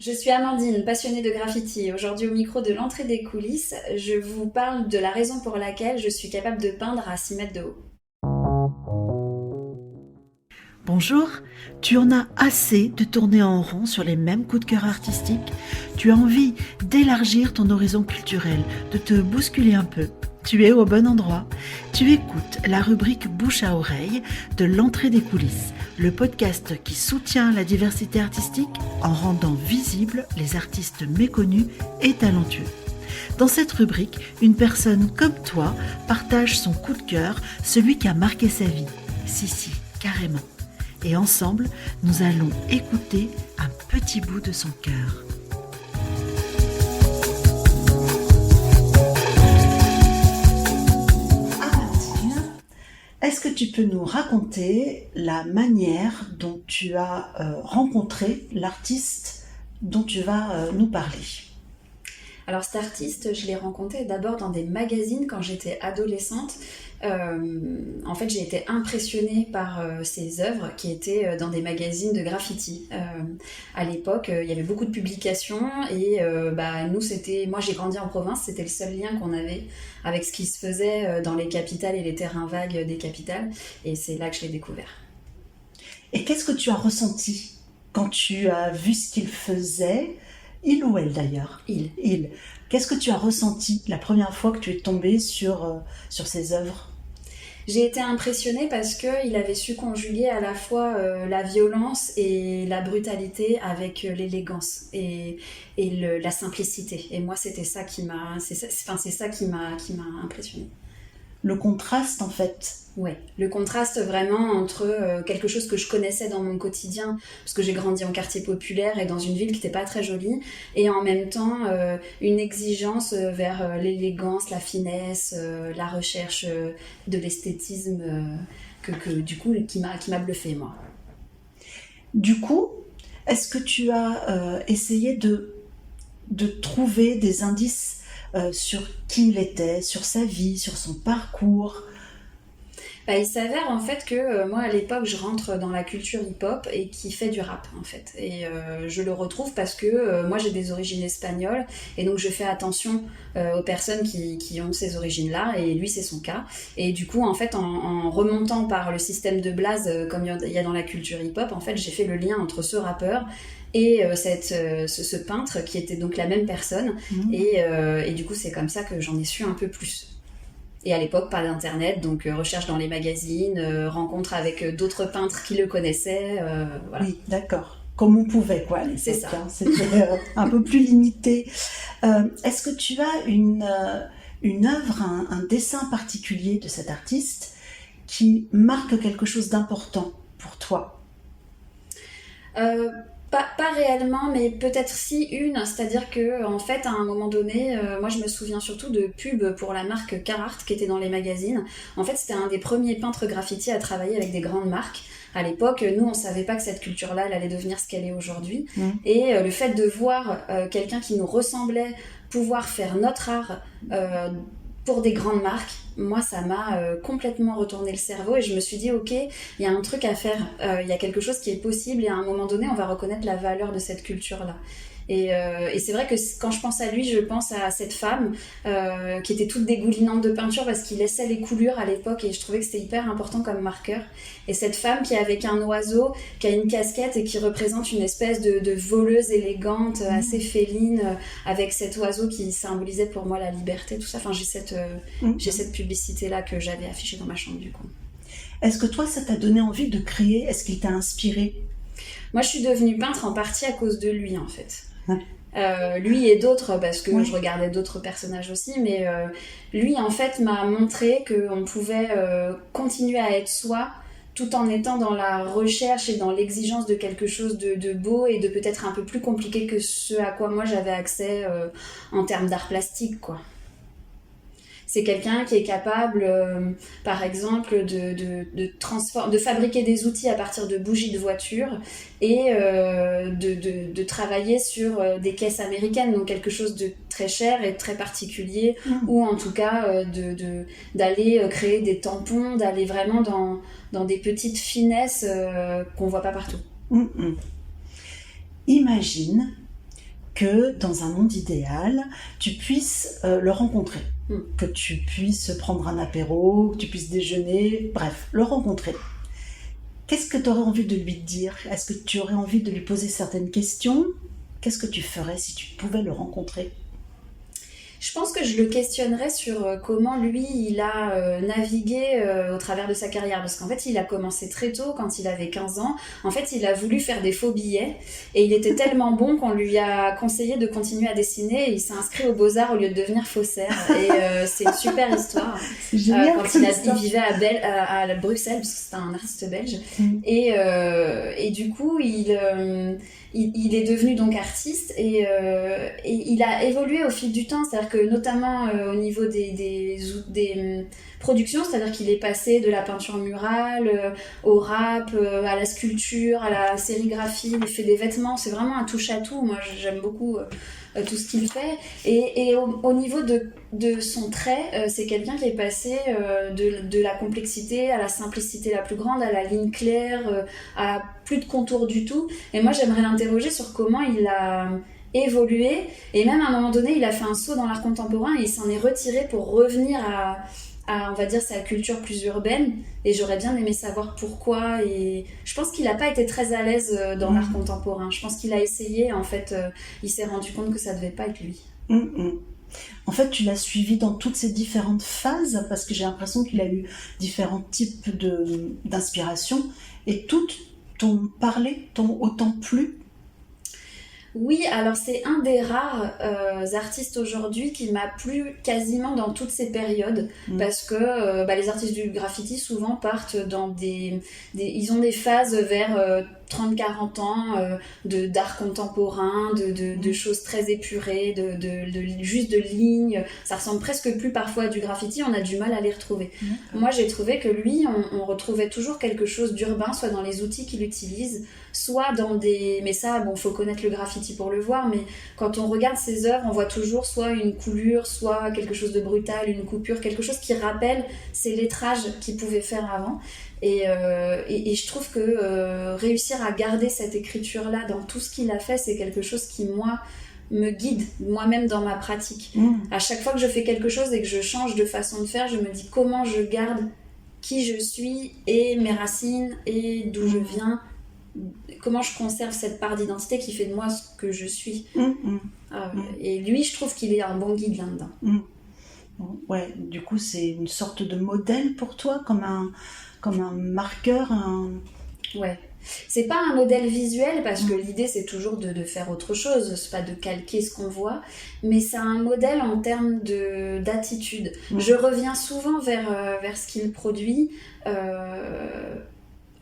Je suis Amandine, passionnée de graffiti. Aujourd'hui au micro de l'entrée des coulisses, je vous parle de la raison pour laquelle je suis capable de peindre à 6 mètres de haut. Bonjour, tu en as assez de tourner en rond sur les mêmes coups de cœur artistiques? Tu as envie d'élargir ton horizon culturel, de te bousculer un peu? Tu es au bon endroit. Tu écoutes la rubrique Bouche à oreille de l'entrée des coulisses, le podcast qui soutient la diversité artistique en rendant visibles les artistes méconnus et talentueux. Dans cette rubrique, une personne comme toi partage son coup de cœur, celui qui a marqué sa vie. Si, carrément. Et ensemble, nous allons écouter un petit bout de son cœur. Amandine, est-ce que tu peux nous raconter la manière dont tu as rencontré l'artiste dont tu vas nous parler ? Alors cet artiste, je l'ai rencontré d'abord dans des magazines quand j'étais adolescente. En fait, j'ai été impressionnée par ses œuvres qui étaient dans des magazines de graffiti. À l'époque, il y avait beaucoup de publications et moi j'ai grandi en province, c'était le seul lien qu'on avait avec ce qui se faisait dans les capitales et les terrains vagues des capitales. Et c'est là que je l'ai découvert. Et qu'est-ce que tu as ressenti quand tu as vu ce qu'il faisait ? Il ou elle d'ailleurs ? Il. Qu'est-ce que tu as ressenti la première fois que tu es tombée sur ses œuvres ? J'ai été impressionnée parce qu'il avait su conjuguer à la fois la violence et la brutalité avec l'élégance et la simplicité. Et moi, c'était ça qui m'a, c'est ça qui m'a impressionnée. Le contraste, en fait. Ouais, le contraste vraiment entre quelque chose que je connaissais dans mon quotidien, parce que j'ai grandi en quartier populaire et dans une ville qui n'était pas très jolie, et en même temps une exigence vers l'élégance, la finesse, la recherche de l'esthétisme du coup qui m'a bluffée moi. Du coup, est-ce que tu as essayé de trouver des indices sur qui il était, sur sa vie, sur son parcours ? Il s'avère en fait que moi à l'époque je rentre dans la culture hip-hop et qui fait du rap en fait. Et je le retrouve parce que moi j'ai des origines espagnoles et donc je fais attention aux personnes qui ont ces origines-là et lui c'est son cas. Et du coup en fait en remontant par le système de Blaze comme il y a dans la culture hip-hop, en fait j'ai fait le lien entre ce rappeur et ce peintre qui était donc la même personne. Et du coup c'est comme ça que j'en ai su un peu plus. Et à l'époque, pas d'internet, donc recherche dans les magazines, rencontre avec d'autres peintres qui le connaissaient. Voilà. Oui, d'accord. Comme on pouvait, quoi. C'est ça. C'était un peu plus limité. Est-ce que tu as une œuvre, un dessin particulier de cet artiste qui marque quelque chose d'important pour toi ? Pas réellement, mais peut-être si une, c'est-à-dire que en fait à un moment donné, moi je me souviens surtout de pubs pour la marque Carhartt qui était dans les magazines. En fait c'était un des premiers peintres graffiti à travailler avec des grandes marques. À l'époque, nous on savait pas que cette culture-là elle allait devenir ce qu'elle est aujourd'hui. Et le fait de voir quelqu'un qui nous ressemblait pouvoir faire notre art pour des grandes marques, moi ça m'a complètement retourné le cerveau et je me suis dit ok, il y a un truc à faire, il y a quelque chose qui est possible et à un moment donné on va reconnaître la valeur de cette culture là. Et c'est vrai que quand je pense à lui, je pense à cette femme qui était toute dégoulinante de peinture parce qu'il laissait les coulures à l'époque et je trouvais que c'était hyper important comme marqueur. Et cette femme qui est avec un oiseau, qui a une casquette et qui représente une espèce de voleuse élégante, assez féline, avec cet oiseau qui symbolisait pour moi la liberté, tout ça. Enfin, j'ai cette publicité-là que j'avais affichée dans ma chambre du coup. Est-ce que toi, ça t'a donné envie de créer ? Est-ce qu'il t'a inspiré ? Moi, je suis devenue peintre en partie à cause de lui, en fait. Lui et d'autres, parce que je regardais d'autres personnages aussi, mais lui, en fait, m'a montré qu'on pouvait continuer à être soi tout en étant dans la recherche et dans l'exigence de quelque chose de beau et de peut-être un peu plus compliqué que ce à quoi moi j'avais accès en termes d'art plastique, quoi. C'est quelqu'un qui est capable, par exemple, de fabriquer des outils à partir de bougies de voiture et de travailler sur des caisses américaines, donc quelque chose de très cher et très particulier, ou en tout cas d'aller créer des tampons, d'aller vraiment dans des petites finesses qu'on voit pas partout. Imagine que dans un monde idéal, tu puisses le rencontrer, que tu puisses prendre un apéro, que tu puisses déjeuner, bref, le rencontrer. Qu'est-ce que tu aurais envie de lui dire? Est-ce que tu aurais envie de lui poser certaines questions? Qu'est-ce que tu ferais si tu pouvais le rencontrer? Je pense que je le questionnerais sur comment lui, il a navigué au travers de sa carrière. Parce qu'en fait, il a commencé très tôt, quand il avait 15 ans. En fait, il a voulu faire des faux billets. Et il était tellement bon qu'on lui a conseillé de continuer à dessiner. Et il s'est inscrit aux Beaux-Arts au lieu de devenir faussaire. Et c'est une super histoire. C'est génial. Quand il vivait à Bruxelles, parce que c'était un artiste belge. Et du coup, il est devenu donc artiste et il a évolué au fil du temps, c'est-à-dire que notamment au niveau des productions, c'est-à-dire qu'il est passé de la peinture murale au rap, à la sculpture, à la sérigraphie, il fait des vêtements, c'est vraiment un touche-à-tout. Moi j'aime beaucoup tout ce qu'il fait et au niveau de son trait, c'est quelqu'un qui est passé de la complexité à la simplicité la plus grande, à la ligne claire, à plus de contours du tout. Et moi j'aimerais l'interroger sur comment il a évolué, et même à un moment donné il a fait un saut dans l'art contemporain et il s'en est retiré pour revenir à on va dire sa culture plus urbaine, et j'aurais bien aimé savoir pourquoi. Et je pense qu'il n'a pas été très à l'aise dans l'art contemporain. Je pense qu'il a essayé, en fait il s'est rendu compte que ça devait pas être lui. En fait, tu l'as suivi dans toutes ces différentes phases, parce que j'ai l'impression qu'il a eu différents types d'inspiration, et toutes t'ont parlé, t'ont autant plu. Oui, alors c'est un des rares artistes aujourd'hui qui m'a plu quasiment dans toutes ces périodes, parce que les artistes du graffiti souvent partent dans ils ont des phases vers 30-40 ans d'art contemporain, de choses très épurées, juste de lignes. Ça ressemble presque plus parfois à du graffiti, on a du mal à les retrouver. Moi j'ai trouvé que lui, on retrouvait toujours quelque chose d'urbain, soit dans les outils qu'il utilise, soit dans des... Mais ça, bon, faut connaître le graffiti pour le voir, mais quand on regarde ses œuvres, on voit toujours soit une coulure, soit quelque chose de brutal, une coupure, quelque chose qui rappelle ces lettrages qu'il pouvait faire avant. Et je trouve que réussir à garder cette écriture-là dans tout ce qu'il a fait, c'est quelque chose qui, moi, me guide moi-même dans ma pratique. À chaque fois que je fais quelque chose et que je change de façon de faire, je me dis comment je garde qui je suis et mes racines et d'où je viens, comment je conserve cette part d'identité qui fait de moi ce que je suis. Et lui, je trouve qu'il est un bon guide là-dedans. Ouais, du coup, c'est une sorte de modèle pour toi, comme un marqueur. Ouais. C'est pas un modèle visuel, parce que l'idée c'est toujours de faire autre chose, c'est pas de calquer ce qu'on voit, mais c'est un modèle en termes d'attitude. Je reviens souvent vers ce qu'il produit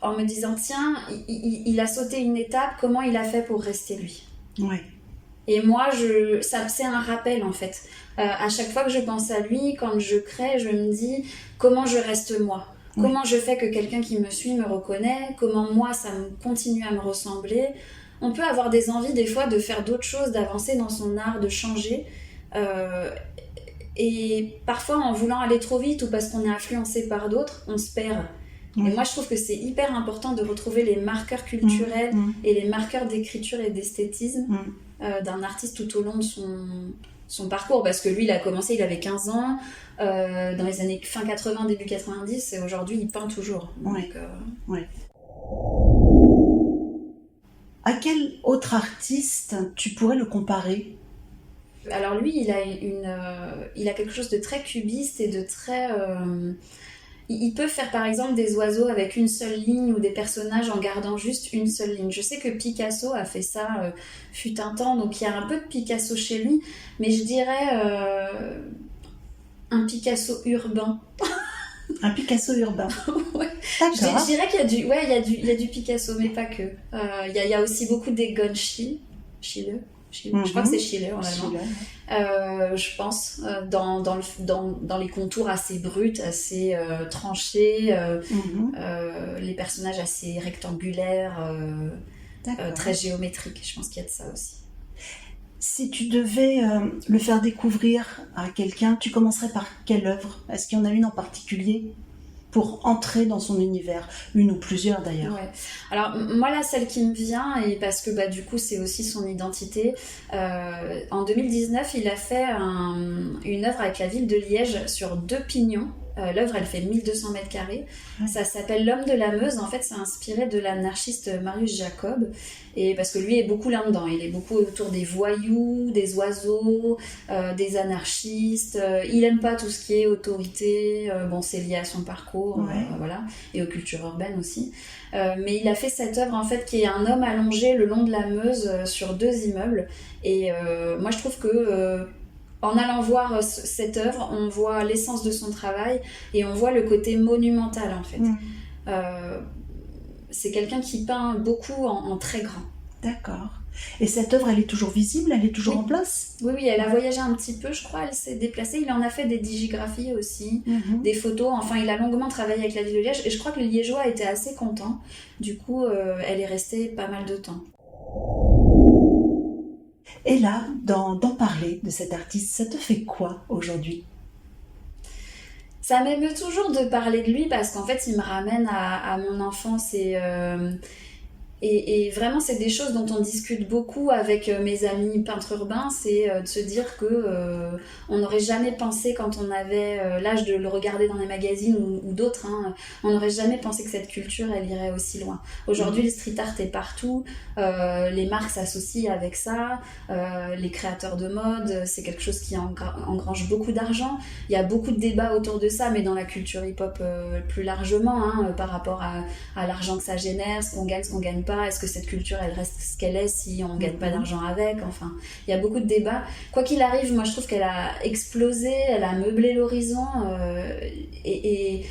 en me disant tiens, il a sauté une étape, comment il a fait pour rester lui? Ouais. Et moi, c'est un rappel en fait. À chaque fois que je pense à lui, quand je crée, je me dis comment je reste moi. Comment je fais que quelqu'un qui me suit me reconnaît? Comment moi, ça continue à me ressembler? On peut avoir des envies des fois de faire d'autres choses, d'avancer dans son art, de changer. Et parfois, en voulant aller trop vite ou parce qu'on est influencé par d'autres, on se perd. Et moi, je trouve que c'est hyper important de retrouver les marqueurs culturels et les marqueurs d'écriture et d'esthétisme d'un artiste tout au long de son parcours, parce que lui il a commencé, il avait 15 ans dans les années fin 80, début 90, et aujourd'hui il peint toujours. Donc, À quel autre artiste tu pourrais le comparer? Alors lui il a quelque chose de très cubiste et de très... Il peut faire par exemple des oiseaux avec une seule ligne, ou des personnages en gardant juste une seule ligne. Je sais que Picasso a fait ça fut un temps, donc il y a un peu de Picasso chez lui, mais je dirais un Picasso urbain. Un Picasso urbain. Ouais. D'accord. Je dirais qu'il y a du Picasso, mais pas que. Il y a aussi beaucoup d'Egon Schiele. Je crois que c'est Schiele en allemand. Je pense dans les contours assez bruts, assez tranchés, les personnages assez rectangulaires, très géométriques. Je pense qu'il y a de ça aussi. Si tu devais le faire découvrir à quelqu'un, tu commencerais par quelle œuvre? Est-ce qu'il y en a une en particulier? pour entrer dans son univers, une ou plusieurs d'ailleurs. Ouais. Alors moi là, celle qui me vient, et parce que du coup c'est aussi son identité, en 2019 il a fait une œuvre avec la ville de Liège sur 2 pignons. L'œuvre elle fait 1200 mètres carrés. Ça s'appelle L'homme de la Meuse. En fait c'est inspiré de l'anarchiste Marius Jacob, et parce que lui est beaucoup là-dedans, il est beaucoup autour des voyous, des oiseaux, des anarchistes. Il aime pas tout ce qui est autorité, bon c'est lié à son parcours, voilà, et aux cultures urbaines aussi. Mais il a fait cette œuvre en fait qui est un homme allongé le long de la Meuse sur 2 immeubles, et moi je trouve que en allant voir cette œuvre, on voit l'essence de son travail et on voit le côté monumental en fait. C'est quelqu'un qui peint beaucoup en très grand. D'accord. Et cette œuvre, elle est toujours visible? Elle est toujours en place? Oui, elle a voyagé un petit peu, je crois, elle s'est déplacée. Il en a fait des digigraphies aussi, des photos. Enfin, il a longuement travaillé avec la ville de Liège et je crois que le Liégeois était assez content. Du coup, elle est restée pas mal de temps. Et là, d'en parler de cet artiste, ça te fait quoi aujourd'hui? Ça m'émeut toujours de parler de lui parce qu'en fait, il me ramène à mon enfance et vraiment, c'est des choses dont on discute beaucoup avec mes amis peintres urbains, c'est de se dire que on n'aurait jamais pensé quand on avait l'âge de le regarder dans les magazines ou d'autres, on n'aurait jamais pensé que cette culture, elle irait aussi loin. Aujourd'hui, le street art est partout, les marques s'associent avec ça, les créateurs de mode, c'est quelque chose qui engrange beaucoup d'argent. Il y a beaucoup de débats autour de ça, mais dans la culture hip-hop plus largement, par rapport à l'argent que ça génère, ce qu'on gagne pas, est-ce que cette culture elle reste ce qu'elle est si on gagne pas d'argent avec, enfin il y a beaucoup de débats. Quoi qu'il arrive, moi je trouve qu'elle a explosé, elle a meublé l'horizon, et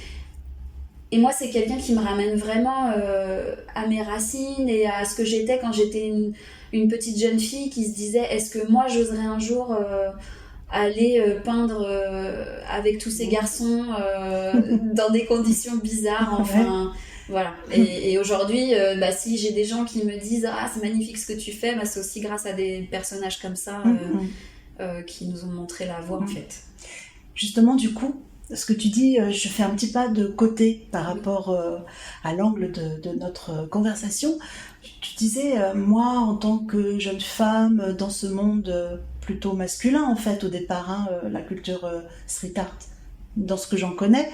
moi c'est quelqu'un qui me ramène vraiment à mes racines et à ce que j'étais quand j'étais une petite jeune fille qui se disait est-ce que moi j'oserais un jour aller peindre avec tous ces garçons dans des conditions bizarres, enfin voilà. Et aujourd'hui, si j'ai des gens qui me disent ah c'est magnifique ce que tu fais, c'est aussi grâce à des personnages comme ça qui nous ont montré la voie en fait. Justement, du coup, ce que tu dis, je fais un petit pas de côté par rapport à l'angle de notre conversation. Tu disais, moi, en tant que jeune femme, dans ce monde plutôt masculin, en fait, au départ, la culture street art, dans ce que j'en connais,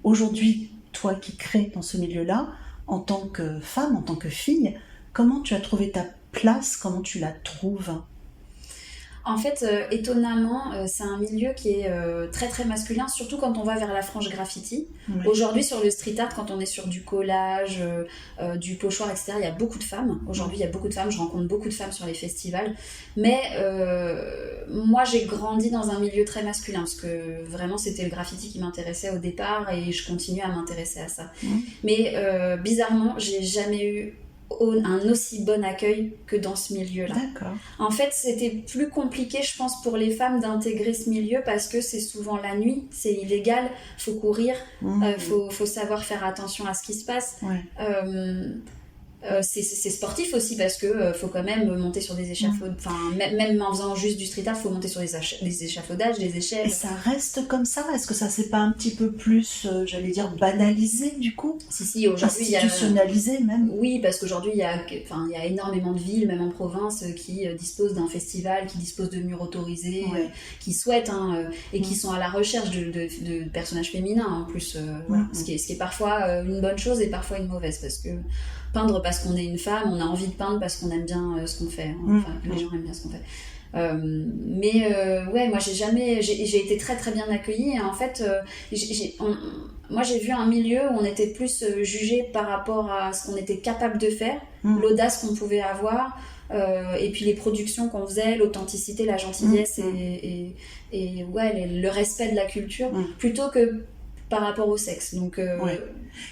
aujourd'hui, toi qui crées dans ce milieu-là, en tant que femme, en tant que fille, comment tu as trouvé ta place, comment tu la trouves ? En fait, étonnamment, c'est un milieu qui est très très masculin, surtout quand on va vers la frange graffiti. Oui. Aujourd'hui, sur le street art, quand on est sur du collage, du pochoir, etc., il y a beaucoup de femmes. Aujourd'hui, il y a beaucoup de femmes, je rencontre beaucoup de femmes sur les festivals. Mais moi, j'ai grandi dans un milieu très masculin, parce que vraiment, c'était le graffiti qui m'intéressait au départ, et je continue à m'intéresser à ça. Mais bizarrement, j'ai jamais eu un aussi bon accueil que dans ce milieu-là. D'accord. En fait, c'était plus compliqué, je pense, pour les femmes d'intégrer ce milieu parce que c'est souvent la nuit, c'est illégal, faut courir, faut savoir faire attention à ce qui se passe. Ouais. C'est sportif aussi parce que faut quand même monter sur des échafaudages, enfin même en faisant juste du street art, faut monter sur des échafaudages, des échelles. Et ça reste comme ça? Est-ce que ça s'est pas un petit peu plus, j'allais dire, banalisé du coup? Si, aujourd'hui institutionnalisé même. Oui, parce qu'aujourd'hui il y a énormément de villes, même en province, qui disposent d'un festival, qui disposent de murs autorisés, qui souhaitent et qui sont à la recherche de personnages féminins en plus. Voilà. Ce qui est parfois une bonne chose et parfois une mauvaise, parce que peindre parce qu'on est une femme, on a envie de peindre parce qu'on aime bien ce qu'on fait, enfin les gens aiment bien ce qu'on fait. Moi j'ai été très très bien accueillie et en fait moi j'ai vu un milieu où on était plus jugé par rapport à ce qu'on était capable de faire, l'audace qu'on pouvait avoir, et puis les productions qu'on faisait, l'authenticité, la gentillesse et le respect de la culture, plutôt que par rapport au sexe. Donc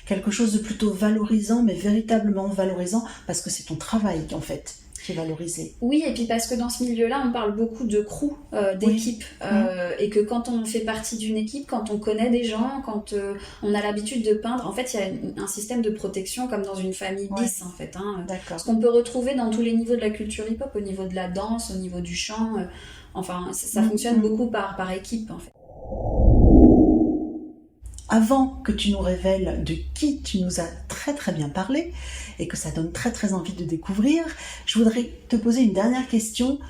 quelque chose de plutôt valorisant, mais véritablement valorisant, parce que c'est ton travail en fait qui est valorisé. Oui, et puis parce que dans ce milieu-là, on parle beaucoup de crew, d'équipe, et que quand on fait partie d'une équipe, quand on connaît des gens, quand on a l'habitude de peindre, en fait, il y a un système de protection comme dans une famille bis, en fait. D'accord. Ce qu'on peut retrouver dans tous les niveaux de la culture hip-hop, au niveau de la danse, au niveau du chant, ça fonctionne beaucoup par équipe, en fait. avant que tu nous révèles de qui tu nous as très très bien parlé et que ça donne très très envie de découvrir, je voudrais te poser une dernière question.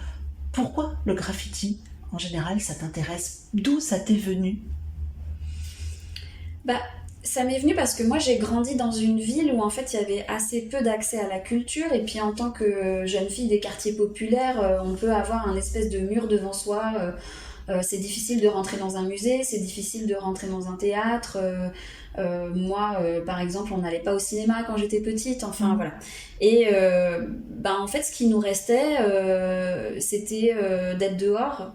Pourquoi le graffiti, en général, ça t'intéresse? D'où ça t'est venu? Ça m'est venu parce que moi j'ai grandi dans une ville où en fait il y avait assez peu d'accès à la culture, et puis en tant que jeune fille des quartiers populaires, on peut avoir un espèce de mur devant soi. C'est difficile de rentrer dans un musée, c'est difficile de rentrer dans un théâtre. Moi, par exemple, on n'allait pas au cinéma quand j'étais petite, enfin voilà. Et en fait, ce qui nous restait, c'était d'être dehors.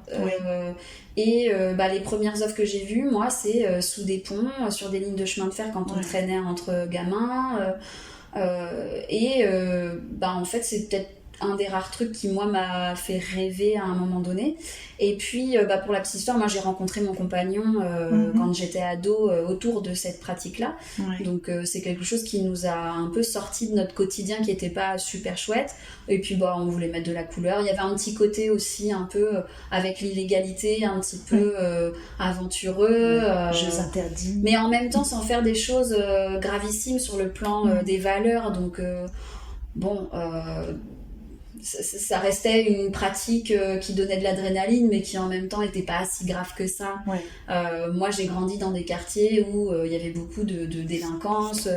Et les premières œuvres que j'ai vues, moi, c'est sous des ponts, sur des lignes de chemin de fer quand on traînait entre gamins. En fait, c'est peut-être un des rares trucs qui, moi, m'a fait rêver à un moment donné. Et puis, pour la petite histoire, moi, j'ai rencontré mon compagnon quand j'étais ado autour de cette pratique-là. Ouais. Donc, c'est quelque chose qui nous a un peu sorti de notre quotidien qui n'était pas super chouette. Et puis, on voulait mettre de la couleur. Il y avait un petit côté aussi un peu avec l'illégalité, un petit peu aventureux. Jeux interdits. Mais en même temps, sans faire des choses gravissimes sur le plan des valeurs. Donc, ça restait une pratique qui donnait de l'adrénaline, mais qui en même temps n'était pas si grave que ça. Ouais. Moi, j'ai grandi dans des quartiers où il y avait beaucoup de délinquance,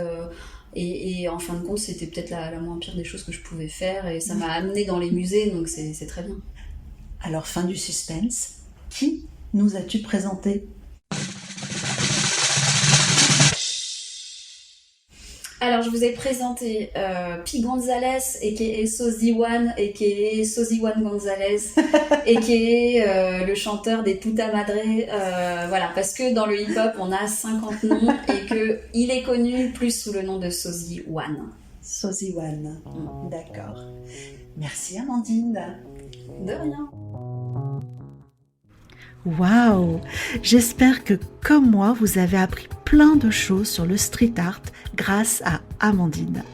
et en fin de compte, c'était peut-être la moins pire des choses que je pouvais faire, et ça m'a amenée dans les musées, donc c'est très bien. Alors, fin du suspense, qui nous as-tu présenté ? Alors, je vous ai présenté Pi Gonzalez, a.k.a. Sozy One, a.k.a. Sozy One Gonzalez, a.k.a. le chanteur des Puta Madre. Voilà, parce que dans le hip-hop, on a 50 noms et qu'il est connu plus sous le nom de Sozy One. Sozy One, d'accord. Merci Amandine. De rien. Waouh! J'espère que, comme moi, vous avez appris plein de choses sur le street art grâce à Amandine.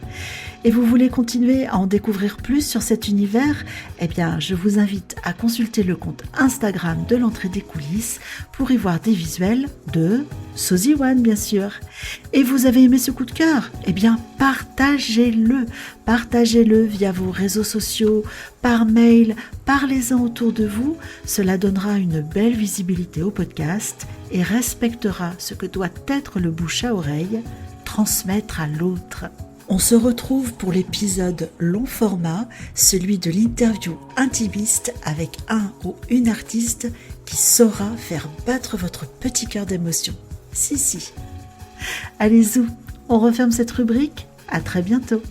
Et vous voulez continuer à en découvrir plus sur cet univers? Eh bien, je vous invite à consulter le compte Instagram de l'entrée des coulisses pour y voir des visuels de Sozy One, bien sûr. Et vous avez aimé ce coup de cœur? Eh bien, partagez-le. Partagez-le via vos réseaux sociaux, par mail, parlez-en autour de vous. Cela donnera une belle visibilité au podcast et respectera ce que doit être le bouche à oreille, transmettre à l'autre. On se retrouve pour l'épisode long format, celui de l'interview intimiste avec un ou une artiste qui saura faire battre votre petit cœur d'émotion. Si. Allez, zou, on referme cette rubrique. À très bientôt.